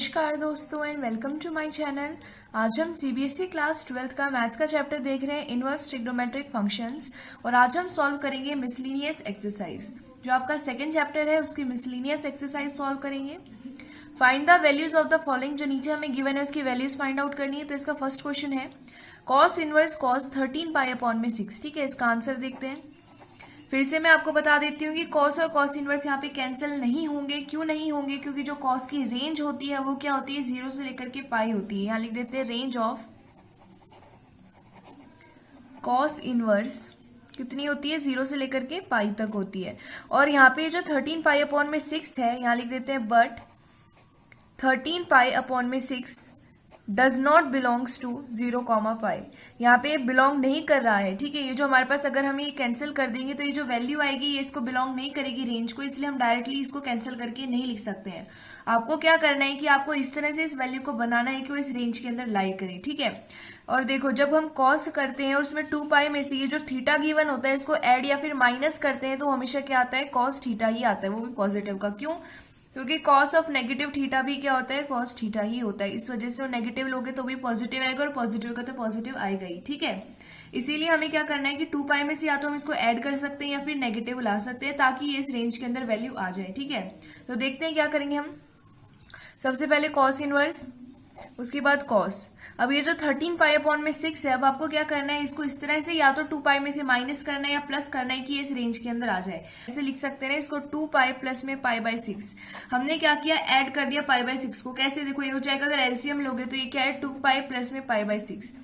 नमस्कार दोस्तों and welcome to my channel. आज हम सीबीएसई क्लास 12th का मैथ्स का चैप्टर देख रहे हैं, इनवर्स ट्रिग्नोमेट्रिक फंक्शंस। और आज हम सॉल्व करेंगे मिसलिनियस एक्सरसाइज। जो आपका सेकंड चैप्टर है उसकी मिसलिनियस एक्सरसाइज सॉल्व करेंगे। Find the values of the following. जो नीचे हमें गिवन है उसकी वैल्यूज फाइंड आउट करनी है। तो इसका फर्स्ट क्वेश्चन है cos inverse cos 13 pi upon में 6। ठीक है, इसका आंसर देखते हैं। फिर से मैं आपको बता देती हूँ कि कॉस और कॉस इनवर्स यहाँ पे कैंसिल नहीं होंगे। क्यों नहीं होंगे? क्योंकि जो कॉस की रेंज होती है वो क्या होती है, 0 से लेकर के पाई होती है। यहाँ लिख देते हैं रेंज ऑफ कॉस इनवर्स कितनी होती है, 0 से लेकर के पाई तक होती है। और यहाँ पे जो 13 पाई अपॉन में 6 है, यहाँ लिख देते हैं बट 13 पाई अपॉन में 6 डज नॉट बिलोंग्स टू 0, पाई। यहाँ पे बिलोंग नहीं कर रहा है। ठीक है, ये जो हमारे पास अगर हम ये कैंसिल कर देंगे तो ये जो वैल्यू आएगी ये इसको बिलोंग नहीं करेगी रेंज को, इसलिए हम डायरेक्टली इसको कैंसिल करके नहीं लिख सकते हैं। आपको क्या करना है कि आपको इस तरह से इस वैल्यू को बनाना है कि वो इस रेंज के अंदर लाई करे। ठीक है, और देखो जब हम कॉस करते हैं और उसमें 2 पाई में से ये जो थीटा गिवन होता है इसको ऐड या फिर माइनस करते हैं तो हमेशा क्या आता है, कॉस थीटा ही आता है, वो भी पॉजिटिव का। क्यों? क्योंकि कॉस ऑफ नेगेटिव थीटा भी क्या होता है, कॉस थीटा ही होता है। इस वजह से वो नेगेटिव लोगे तो भी पॉजिटिव आएगा और पॉजिटिव का तो पॉजिटिव आएगा ही। ठीक है, इसीलिए हमें क्या करना है कि 2 पाई में से या तो हम इसको ऐड कर सकते हैं या फिर नेगेटिव ला सकते हैं ताकि ये इस रेंज के अंदर वैल्यू आ जाए। ठीक है, तो देखते हैं क्या करेंगे हम। सबसे पहले कॉस इनवर्स, उसके बाद कॉस। अब ये जो 13 पाई अपॉन में 6 है, अब आपको क्या करना है, इसको इस तरह से या तो 2 पाई में से माइनस करना है या प्लस करना है कि इस रेंज के अंदर आ जाए। ऐसे लिख सकते हैं इसको 2 पाई प्लस में पाई बाय 6। हमने क्या किया, ऐड कर दिया पाई बाय 6 को। कैसे? देखो ये हो जाएगा, अगर एलसीएम लोगे तो ये क्या है, 2 पाई प्लस में पाई बाय 6।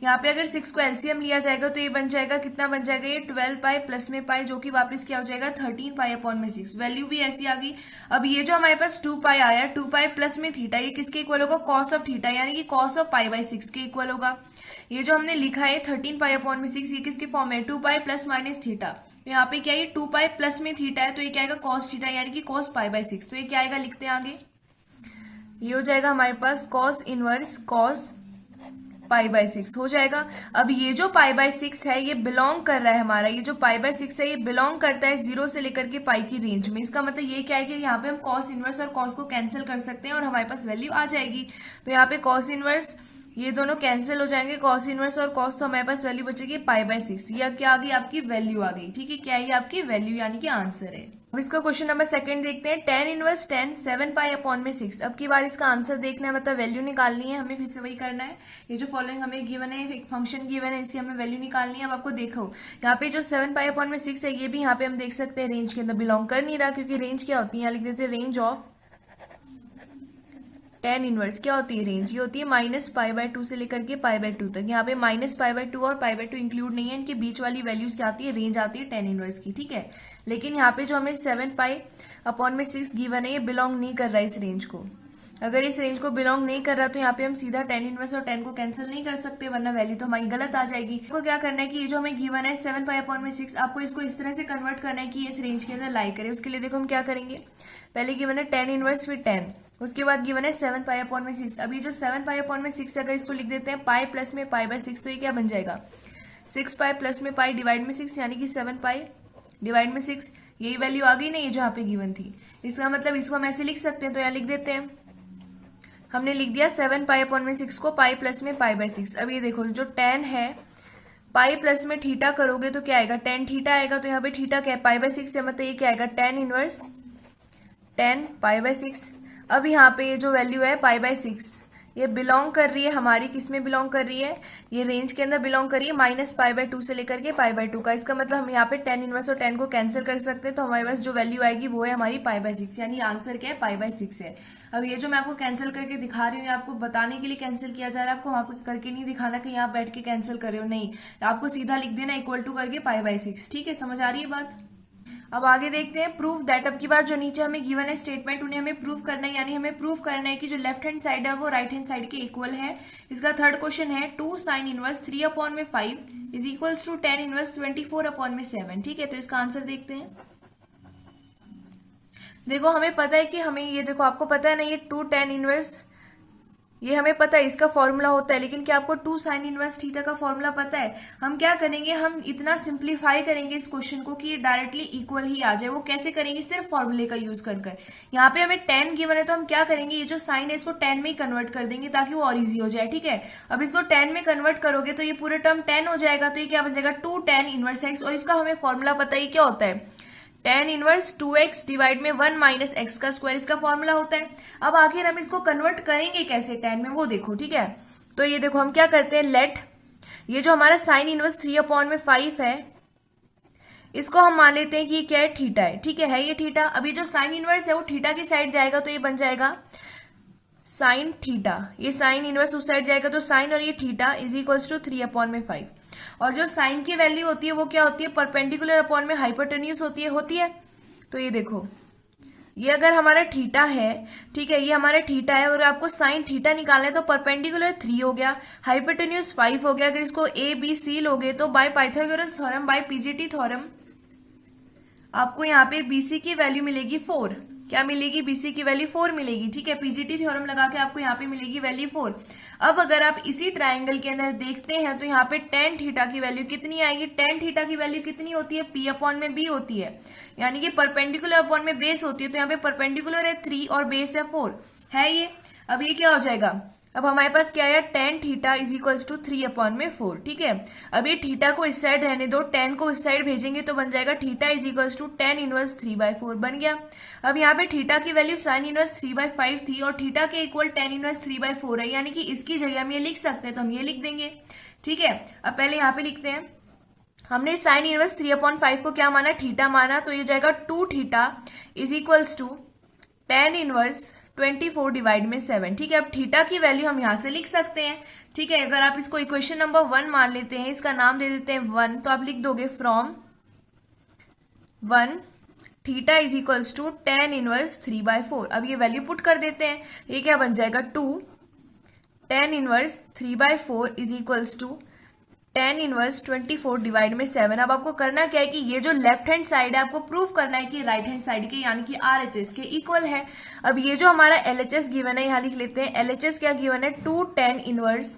यहाँ पे अगर 6 को एलसीएम लिया जाएगा तो ये बन जाएगा, कितना बन जाएगा, ये 12 पाई प्लस में पाई, जो कि वापस क्या हो जाएगा, 13 पाई अपॉन में 6। वैल्यू भी ऐसी आ गई। अब ये जो हमारे पास 2 पाई आया, 2 पाई प्लस में थीटा, ये किसके इक्वल होगा, कॉस ऑफ थीटा, यानी कि कॉस ऑफ पाई बाय 6 के इक्वल होगा। ये जो हमने लिखा है 13 पाई अपॉन में 6, ये किसके फॉर्म है, 2 पाई प्लस माइनस थीटा। यहाँ पे क्या है, 2 पाई प्लस में थीटा है तो ये क्या आएगा, कॉस थीटा, यानी कि कॉस पाई बाय 6। तो ये क्या आएगा, लिखते हैं आगे। ये हो जाएगा हमारे पास cos inverse cos pi by 6 हो जाएगा। अब ये जो पाई बाय 6 है ये बिलोंग कर रहा है, हमारा ये जो पाई बाय 6 है ये बिलोंग करता है 0 से लेकर के पाई की रेंज में। इसका मतलब ये क्या है कि यहाँ पे हम कॉस इनवर्स और कॉस को कैंसिल कर सकते हैं और हमारे पास वैल्यू आ जाएगी। तो यहाँ पे कॉस इनवर्स ये दोनों कैंसिल हो जाएंगे, कॉस इनवर्स और कॉस, तो हमारे पास वैल्यू बचेगी पाई बाय 6। यह क्या आ गई, आपकी वैल्यू आ गई। ठीक है, क्या है आपकी वैल्यू, यानी कि आंसर है। अब इसका क्वेश्चन नंबर सेकंड देखते हैं। tan इनवर्स 10 7 पाई अपॉन में 6। अब की बार इसका आंसर देखना है, मतलब वैल्यू निकालनी है। हमें फिर से वही करना है, ये जो फॉलोइंग हमें गिवन है, एक फंक्शन गिवन है, इसकी हमें वैल्यू निकालनी है। अब आपको देखो यहाँ पे जो 7 पाई अपॉन में 6 है ये भी यहाँ पे हम देख सकते हैं रेंज के अंदर बिलोंग कर नहीं रहा, क्योंकि रेंज क्या होती है, यहाँ लिख देते हैं रेंज ऑफ tan इनवर्स क्या होती है, रेंज ये होती है माइनस पाई बाय 2 से लेकर के पाई बाय 2 तक। यहाँ पे माइनस पाई बाय 2 और पाई बाय 2 इंक्लूड नहीं है, इनके बीच वाली वैल्यूज क्या आती है, रेंज आती है tan इनवर्स की। ठीक है, लेकिन यहाँ पे जो हमें 7 पाई अपॉन में 6 गिवन है ये बिलोंग नहीं कर रहा है इस रेंज को। अगर इस रेंज को बिलोंग नहीं कर रहा तो यहाँ पे हम सीधा tan इनवर्स और tan को कैंसिल नहीं कर सकते, वरना वैल्यू तो हमारी गलत आ जाएगी। आपको क्या करना है कि ये जो हमें गिवन है 7 पाई अपॉन में 6, आपको इसको इस तरह से कन्वर्ट करना है कि इस रेंज के अंदर लाई करे। उसके लिए देखो हम क्या करेंगे, पहले गिवन है tan इनवर्स फिर tan, उसके बाद गिवन है 7 पाई अपॉन में 6। अब ये जो 7 पाई अपॉन में 6 अगर इसको लिख देते हैं पाई प्लस में पाई बाय 6, तो ये क्या बन जाएगा, 6 पाई प्लस में पाई डिवाइड में 6, यानी कि 7 पाई डिवाइड में 6। यही वैल्यू आ गई ना, ये जो यहाँ पे गिवन थी। इसका मतलब इसको हम ऐसे लिख सकते हैं, तो यहाँ लिख देते हैं। हमने लिख दिया 7 पाई अपॉन में 6 को पाई प्लस में पाई बाय 6। अब ये देखो जो tan है, पाई प्लस में थीटा करोगे तो क्या आएगा, tan थीटा आएगा। तो यहाँ पे थीटा क्या है, पाई बाय 6 है, मतलब ये क्या आएगा, tan inverse tan pi by 6। अब यहाँ पे ये जो वैल्यू है पाई बाय 6 ये बिलोंग कर रही है हमारी, किसमें बिलोंग कर रही है, ये रेंज के अंदर बिलोंग कर रही है माइनस पाई बाय 2 से लेकर के पाई बाय 2 का। इसका मतलब हम यहाँ पे tan इनवर्स और tan को कैंसिल कर सकते हैं, तो हमारे पास जो वैल्यू आएगी वो है हमारी पाई बाय 6, यानी आंसर क्या है, पाई बाय 6 है। अब ये जो मैं आपको कैंसिल करके दिखा रही हूँ, आपको बताने के लिए कैंसिल किया जा रहा है, आपको वहां पर करके नहीं दिखाना कि यहाँ बैठ के कैंसिल कर रहे हो, नहीं, आपको सीधा लिख देना इक्वल टू करके पाई बाय 6। ठीक है, समझ आ रही है बात। अब आगे देखते हैं प्रूफ दैट। अब की बार जो नीचे हमें गिवन है स्टेटमेंट, उन्हें हमें प्रूफ करना है, यानी हमें प्रूफ करना है कि जो लेफ्ट हैंड साइड है वो राइट हैंड साइड के इक्वल है। इसका थर्ड क्वेश्चन है 2 साइन इनवर्स 3 अपॉन में 5 is equals to tan inverse 24 upon में 7। ठीक है, तो इसका आंसर देखते हैं। देखो हमें पता है कि हमें ये देखो, आपको पता है ना, ये 2 tan इनवर्स ये हमें पता है इसका फॉर्मूला होता है, लेकिन क्या आपको 2 साइन इनवर्स थीटा का फॉर्मूला पता है? हम क्या करेंगे, हम इतना सिंप्लीफाई करेंगे इस क्वेश्चन को कि ये डायरेक्टली इक्वल ही आ जाए। वो कैसे करेंगे? सिर्फ फॉर्मूले का यूज कर कर। यहाँ पे हमें 10 गिवन है तो हम क्या करेंगे, ये जो साइन है इसको 10 में ही कन्वर्ट कर देंगे ताकि वो और इजी हो जाए। ठीक है, अब इसको 10 में कन्वर्ट करोगे तो ये पूरा टर्म 10 हो जाएगा, तो ये क्या बन जाएगा 2 tan इनवर्स x, और इसका हमें फॉर्मूला पता है क्या होता है, tan इनवर्स 2x डिवाइड में 1 माइनस एक्स का स्क्वायर, इसका फॉर्मूला होता है। अब आखिर हम इसको कन्वर्ट करेंगे कैसे tan में, वो देखो। ठीक है, तो ये देखो हम क्या करते हैं, लेट ये जो हमारा साइन इनवर्स 3/5 है इसको हम मान लेते हैं कि ये क्या है, थीटा है। ठीक है ये थीटा। अब ये जो साइन इनवर्स है वो थीटा की साइड जाएगा तो ये बन जाएगा साइन थीटा, ये साइन इनवर्स उस साइड जाएगा तो साइन और ये थीटा इज इक्वल्स टू 3/5। और जो साइन की वैल्यू होती है वो क्या होती है, परपेंडिकुलर अपॉन में हाइपोटेन्यूज होती है। तो ये देखो ये अगर हमारा थीटा है, ठीक है, ये हमारा थीटा है और आपको साइन थीटा निकालना है तो परपेंडिकुलर 3 हो गया, हाइपोटेन्यूज 5 हो गया। अगर इसको ए बी सी लोगे तो by Pythagoras theorem by PGT theorem आपको यहाँ पे बीसी की वैल्यू मिलेगी 4। क्या मिलेगी, बीसी की वैल्यू 4 मिलेगी। ठीक है, पीजीटी थ्योरम लगा के आपको यहाँ पे मिलेगी वैल्यू 4। अब अगर आप इसी ट्राइंगल के अंदर देखते हैं तो यहाँ पे tan थीटा की वैल्यू कितनी आएगी, tan थीटा की वैल्यू कितनी होती है, p अपॉन में b होती है, यानी कि परपेंडिकुलर अपॉन में बेस होती है। तो यहाँ पे परपेंडिकुलर है 3 और बेस है 4 है ये। अब ये क्या हो जाएगा, अब हमारे पास क्या है, tan theta is equals to 3/4। ठीक है, अब ये थीटा को इस साइड रहने दो, tan को इस साइड भेजेंगे तो बन जाएगा theta is equals to tan inverse 3/4 बन गया। अब यहाँ पे थीटा की वैल्यू साइन इनवर्स 3/5 थी और थीटा के इक्वल tan इनवर्स 3/4 है, यानी कि इसकी जगह हम ये लिख सकते हैं तो हम ये लिख देंगे। ठीक है, अब पहले यहाँ पे लिखते हैं, हमने साइन इनवर्स 3/5 को क्या माना, थीटा माना, तो ये जाएगा 2 theta is equals to tan inverse 24 divide में 7। ठीक है, अब थीटा की वैल्यू हम यहां से लिख सकते हैं। ठीक है, अगर आप इसको इक्वेशन नंबर 1 मान लेते हैं, इसका नाम दे देते हैं 1, तो आप लिख दोगे from 1 theta is equals to tan inverse 3/4। अब ये वैल्यू पुट कर देते हैं, ये क्या बन जाएगा 2 tan inverse 3/4 is equals to tan inverse 24 divide में 7। अब आपको करना क्या है कि ये जो लेफ्ट हैंड साइड है आपको प्रूव करना है कि राइट हैंड साइड के यानी कि RHS के इक्वल है। अब ये जो हमारा LHS गिवन है यहाँ लिख लेते हैं, LHS क्या गिवन है, 2 tan इनवर्स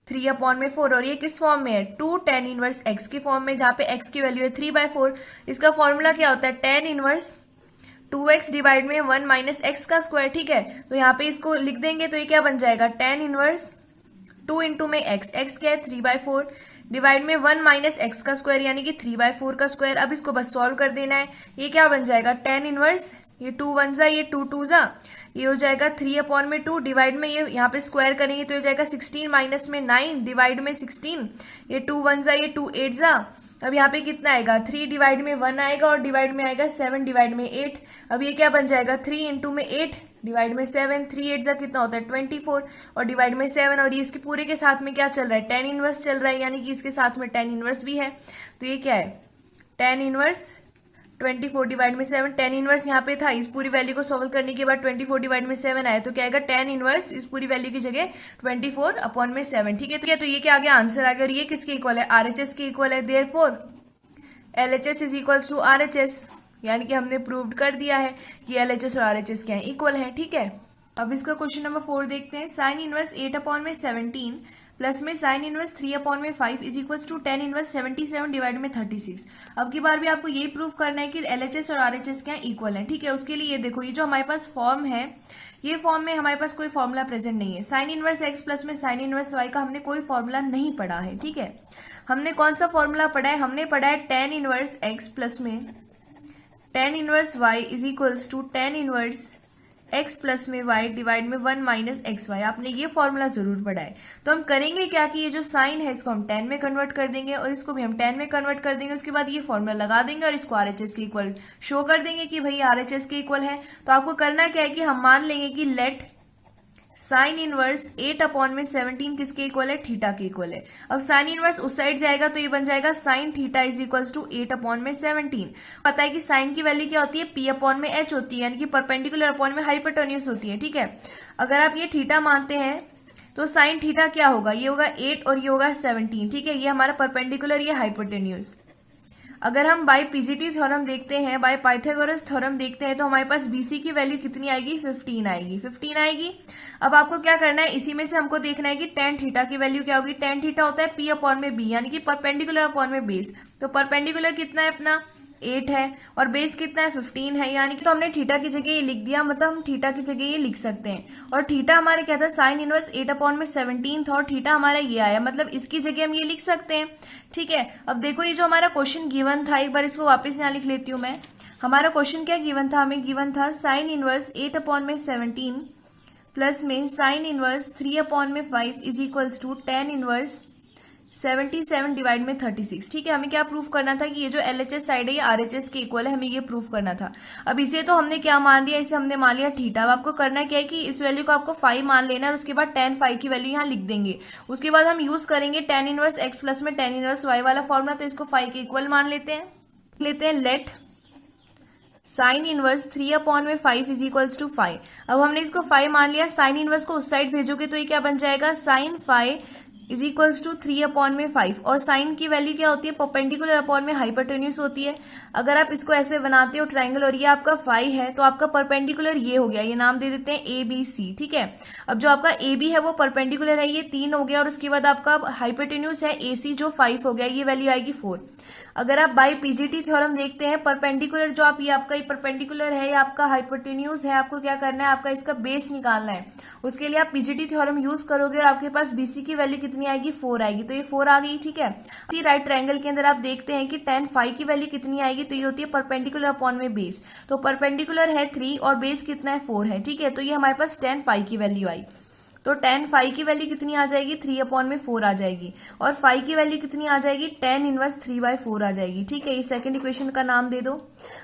3/4, और ये किस फॉर्म में है, 2 tan इनवर्स x की फॉर्म में, जहां पे x की वैल्यू है 3/4। इसका फॉर्मूला क्या होता है, tan इनवर्स 2x डिवाइड में 1 माइनस एक्स का स्क्वायर। ठीक है, तो यहाँ पे इसको लिख देंगे तो ये क्या बन जाएगा, tan इनवर्स 2 इंटू में x क्या है 3/4 डिवाइड में 1 माइनस एक्स का स्क्वायर यानी कि 3/4 का स्क्वायर। अब इसको बस सॉल्व कर देना है, ये क्या बन जाएगा, tan इनवर्स, ये 2 1 जा, ये 2 2 जा, ये हो जाएगा 3/2 डिवाइड में, ये यहाँ पे स्क्वायर करेंगे तो हो जाएगा 16 माइनस में 9 डिवाइड में 16, ये 2 1 जा, ये 2 8 जा। अब यहाँ पे कितना आएगा, 3 डिवाइड में 1 आएगा और डिवाइड में आएगा 7 डिवाइड में 8। अब ये क्या बन जाएगा, 3 इंटू में 8 डिवाइड में 7, 3 8 जा कितना होता है 24 और डिवाइड में 7, और ये इसके पूरे के साथ में क्या चल रहा है, tan इनवर्स चल रहा है, यानी कि इसके साथ में tan इनवर्स भी है। तो ये क्या है, tan इनवर्स 24 डिवाइड में 7, tan इनवर्स यहाँ पे था, इस पूरी वैल्यू को सॉल्व करने के बाद 24 डिवाइड में 7 आया तो क्या आएगा, tan इनवर्स इस पूरी वैल्यू की जगह 24/7। ठीक है, तो ये क्या आ गया, आंसर आ गया। और ये किसके इक्वल है, RHS के इक्वल है, therefore LHS is equals to RHS, यानी कि हमने प्रूव्ड कर दिया है कि LHS और RHS क्या है, इक्वल है। ठीक है, अब इसका क्वेश्चन नंबर 4 देखते हैं। साइन इनवर्स 8/17 प्लस में sine inverse 3/5 is equals to tan inverse 77 divide में 36। अब की बार भी आपको यही प्रूव करना है कि LHS और RHS क्या इक्वल है। ठीक है, उसके लिए ये देखो, ये जो हमारे पास फॉर्म है, ये फॉर्म में हमारे पास कोई फॉर्मूला प्रेजेंट नहीं है। साइन इनवर्स x प्लस में साइन इनवर्स y का हमने कोई फॉर्मूला नहीं पढ़ा है। ठीक है, हमने कौन सा फॉर्मूला पढ़ा है, हमने पढ़ा है tan इनवर्स x प्लस में tan inverse y is equals to tan inverse x plus में y डिवाइड में 1 माइनस एक्स वाई। आपने ये फॉर्मूला जरूर पढ़ा है। तो हम करेंगे क्या कि ये जो साइन है इसको हम tan में कन्वर्ट कर देंगे और इसको भी हम tan में कन्वर्ट कर देंगे। उसके बाद ये फॉर्मूला लगा देंगे और इसको RHS के इक्वल शो कर देंगे कि भाई RHS के इक्वल है। तो आपको करना क्या है कि हम मान लेंगे कि लेट साइन इनवर्स 8/17 किसके इक्वल है, थीटा के इक्वल है। अब साइन इनवर्स उस साइड जाएगा तो ये बन जाएगा sine theta is equals to 8/17। पता है कि साइन की वैल्यू क्या होती है, p/h होती है, यानी कि परपेंडिकुलर अपॉन में हाइपोटेन्यूज होती है। ठीक है, अगर आप ये थीटा मानते हैं तो साइन थीटा क्या होगा, ये होगा 8 और ये होगा 17। ठीक है, ये हमारा परपेंडिकुलर, ये हाइपोटेन्यूज। अगर हम बाय पीजीटी थ्योरम देखते हैं, बाय पाइथागोरस थ्योरम देखते हैं, तो हमारे पास बीसी की वैल्यू कितनी आएगी, 15 आएगी, 15 आएगी। अब आपको क्या करना है, इसी में से हमको देखना है कि टेन थीटा की वैल्यू क्या होगी। टेन थीटा होता है पी अपॉन में बी, यानी कि परपेंडिकुलर अपॉन में बेस। तो परपेंडिकुलर कितना है अपना 8 है और बेस कितना है 15 है, यानी कि तो हमने थीटा की जगह ये लिख दिया, मतलब हम थीटा की जगह ये लिख सकते हैं। और थीटा हमारे क्या था, साइन इनवर्स 8 अपॉन में 17 था और थीटा हमारा ये आया, मतलब इसकी जगह हम ये लिख सकते हैं। ठीक है, अब देखो ये जो हमारा क्वेश्चन गिवन था, एक बार इसको वापस यहाँ लिख लेती हूँ मैं। हमारा क्वेश्चन क्या गिवन था, हमें गिवन था साइन इनवर्स 8 अपॉन में 17 प्लस में साइन इनवर्स 3 अपॉन में 5 is equals to tan inverse 77 divide में 36। ठीक है, हमें क्या प्रूफ करना था कि ये जो एलएचएस साइड है ये आरएचएस के इक्वल है, हमें ये प्रूफ करना था। अब इसे तो हमने क्या मान दिया, इसे हमने मान लिया थीटा। अब आपको करना क्या है कि इस वैल्यू को आपको 5 मान लेना है और उसके बाद tan फाइव की वैल्यू यहाँ लिख देंगे। उसके बाद हम यूज करेंगे tan इनवर्स x प्लस में tan इनवर्स y वाला फॉर्मूला, तो इसको 5 के इक्वल मान लेते हैं। लेट साइन इनवर्स 3 अपॉन में 5 इज इक्वल्स टू 5। अब हमने इसको 5 मान लिया, साइन इनवर्स को उस साइड भेजोगे तो ये क्या बन जाएगा, sine 5 is equals to 3 upon में 5। और साइन की वैल्यू क्या होती है, परपेंडिकुलर अपॉन में हाइपोटेन्यूज होती है। अगर आप इसको ऐसे बनाते हो ट्रायंगल और ये आपका 5 है, तो आपका परपेंडिकुलर ये हो गया, ये नाम दे देते हैं ए बी सी। ठीक है, अब जो आपका ए बी है वो परपेंडिकुलर है, ये 3 हो गया, और उसके बाद आपका हाइपोटेन्यूज है ए सी जो 5 हो गया, ये वैल्यू आएगी 4। अगर आप बाय पीजीटी थ्योरम देखते हैं, परपेंडिकुलर जो आप ये आपका ये परपेंडिकुलर है, ये आपका हाइपोटेन्यूज है, आपको क्या करना है, आपका इसका बेस निकालना है। उसके लिए आप पीजीटी थ्योरम यूज करोगे और आपके पास बीसी की वैल्यू कितनी आएगी, 4 आएगी, तो ये 4 आ गई। ठीक है, इसी राइट ट्रायंगल के अंदर आप देखते हैं कि tan फाइव की वैल्यू कितनी आएगी, तो ये होती है परपेंडिकुलर अपॉन में बेस। तो परपेंडिकुलर है 3 और बेस कितना है 4 है। ठीक है, तो ये हमारे पास tan फाइव की वैल्यू आई। तो tan फाइव की वैल्यू कितनी आ जाएगी, 3 अपॉन में 4 आ जाएगी, और 5 की वैल्यू कितनी आ जाएगी, tan इनवर्स 3/4 आ जाएगी। ठीक है, ये सेकंड इक्वेशन का नाम दे दो।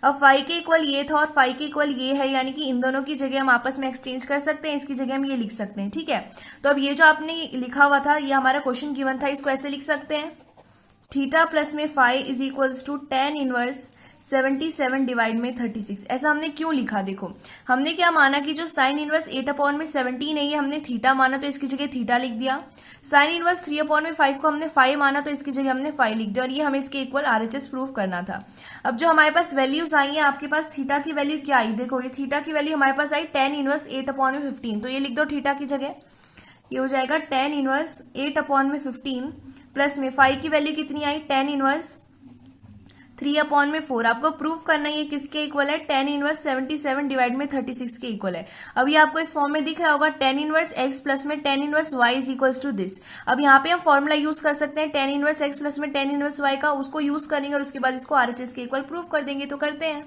अब 5 के इक्वल ये था और 5 के इक्वल ये है, यानी कि इन दोनों की जगह हम आपस में एक्सचेंज कर सकते हैं, इसकी जगह हम ये लिख सकते हैं। ठीक है, तो अब ये जो आपने लिखा हुआ था, ये हमारा क्वेश्चन गिवन था, इसको ऐसे लिख सकते हैं, थीटा प्लस में 5 is equals to tan inverse 77 divide में 36। ऐसा हमने क्यों लिखा, देखो हमने क्या माना कि जो साइन इनवर्स 8 अपॉन में 17 है, ये हमने थीटा माना, तो इसकी जगह थीटा लिख दिया। साइन इनवर्स 3 अपॉन में 5 को हमने 5 माना, तो इसकी जगह हमने 5 लिख दिया, और ये हमें इसके इक्वल आरएचएस प्रूफ करना था। अब जो हमारे पास वैल्यूज आई है, आपके पास थीटा की वैल्यू क्या आई, देखो ये थीटा की वैल्यू हमारे पास आई tan इनवर्स 8 अपॉन में 15, तो ये लिख दो थीटा की जगह, ये हो जाएगा tan इनवर्स 8 अपॉन में 15 प्लस में 5 की वैल्यू कितनी आई, tan इनवर्स 3 अपॉन में 4। आपको प्रूफ करना है ये किसके इक्वल है, tan इनवर्स 77 डिवाइड में 36 के इक्वल है। अब ये आपको इस फॉर्म में दिख रहा होगा, tan इनवर्स x प्लस में tan inverse y is equals to this. अब यहाँ पे हम फॉर्मूला यूज कर सकते हैं tan इनवर्स x प्लस में tan इनवर्स y का, उसको यूज करेंगे और उसके बाद इसको आरएचएस के इक्वल प्रूफ कर देंगे। तो करते हैं,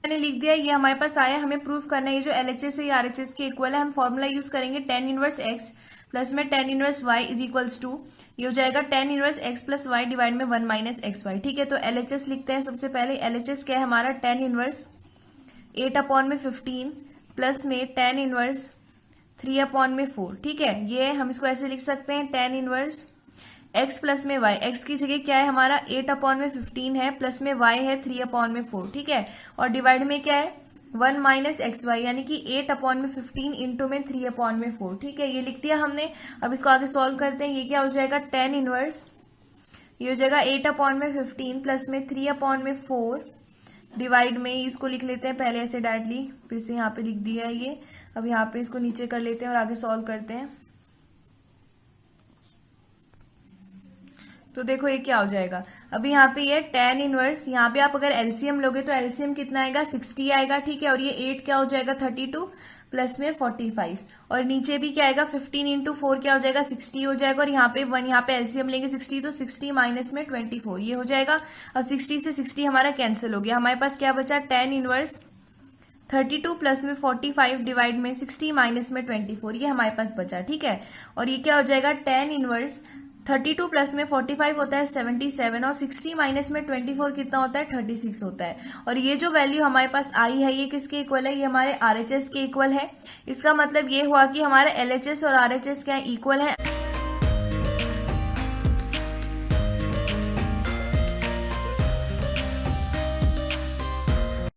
मैंने लिख दिया, ये हमारे पास आया, हमें प्रूफ करना है ये जो एलएचएस है ये आरएचएस के इक्वल है। हम फॉर्मूला यूज करेंगे tan इनवर्स x प्लस में tan inverse y is equals to, ये हो जाएगा tan inverse x plus Y divide में 1 माइनस एक्स वाई। ठीक है, तो एलएचएस लिखते हैं सबसे पहले। एलएचएस क्या है हमारा, tan इनवर्स 8 अपॉन में 15 प्लस में tan इनवर्स 3 अपॉन में 4। ठीक है, ये हम इसको ऐसे लिख सकते हैं, tan इनवर्स x प्लस में y, x की जगह क्या है हमारा 8 अपॉन में 15 है, प्लस में y है 3 अपॉन में 4। ठीक है, और डिवाइड में क्या है 1 माइनस एक्स वाई, यानी कि 8 अपॉन में 15 इंटू में 3 अपॉन में 4। ठीक है, ये लिख दिया हमने। अब इसको आगे सॉल्व करते हैं, ये क्या हो जाएगा tan इनवर्स, ये हो जाएगा 8 अपॉन में 15 प्लस में 3 अपॉन में 4 डिवाइड में, इसको लिख लेते हैं पहले ऐसे डायरेक्टली, फिर से यहाँ पे लिख दिया है ये। अब यहाँ पे इसको नीचे कर लेते हैं और आगे सॉल्व करते हैं। तो देखो ये क्या हो जाएगा, अभी यहाँ पे ये tan इनवर्स, यहाँ पे आप अगर एलसीएम लोगे तो एलसीएम कितना आएगा 60 आएगा। ठीक है, और ये 8 क्या हो जाएगा 32 प्लस में 45, और नीचे भी क्या आएगा 15 इंटू 4 क्या हो जाएगा 60 हो जाएगा, और यहाँ पे 1, यहाँ पे एलसीएम लेंगे 60, तो 60 माइनस में 24 ये हो जाएगा। अब 60 से 60 हमारा कैंसिल हो गया, हमारे पास क्या बचा tan इनवर्स 32 प्लस में 45 डिवाइड में 60 माइनस में 24, ये हमारे पास बचा। ठीक है, और ये क्या हो जाएगा tan इनवर्स 32 प्लस में 45 होता है 77, और 60 माइनस में 24 कितना होता है 36 होता है। और ये जो वैल्यू हमारे पास आई है ये किसके इक्वल है, ये हमारे आरएचएस के इक्वल है। इसका मतलब ये हुआ कि हमारे एलएचएस और आरएचएस क्या इक्वल है।